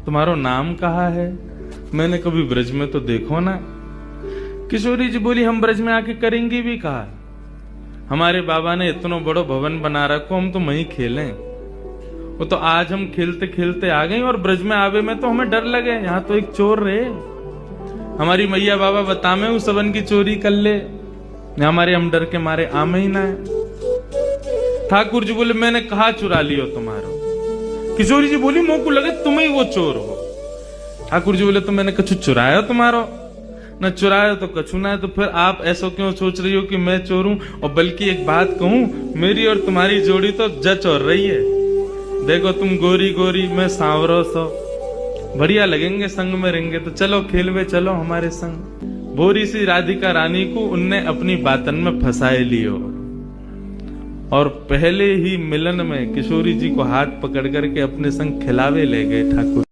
तुम्हारो नाम कहाँ है? मैंने कभी ब्रज में तो देखो ना। किशोरी जी बोली, हम ब्रज में आके करेंगे भी कहा? हमारे बाबा ने इतना बड़ो भवन बना रखो, हम तो वहीं खेलें। वो तो आज हम खेलते खेलते आ गए और ब्रज में आवे में तो हमें डर लगे, यहाँ तो एक चोर रहे। हमारी मैया बाबा बतामे उस सबन की चोरी कर ले, हमारे हम डर के मारे आमे ही ना है। ठाकुर जी बोले, मैंने कहा चुरा लियो तुम्हारो? किशोरी जी बोली, मोह को लगे तुम ही वो चोर हो। ठाकुर जी बोले, तो मैंने कछु चुराया तुम्हारो? न चुराया तो कछु ना है। तो फिर आप ऐसा क्यों सोच रही हो कि मैं चोर हूं? और बल्कि एक बात कहूं, मेरी और तुम्हारी जोड़ी तो जच और रही है। देखो तुम गोरी गोरी, मैं सांवरो सो, बढ़िया लगेंगे, संग में रहेंगे। तो चलो खेलवे चलो हमारे संग। भोरी सी राधिका रानी को उनने अपनी बातन में फंसाए लियो और पहले ही मिलन में किशोरी जी को हाथ पकड़ करके अपने संग खिलावे ले गए ठाकुर।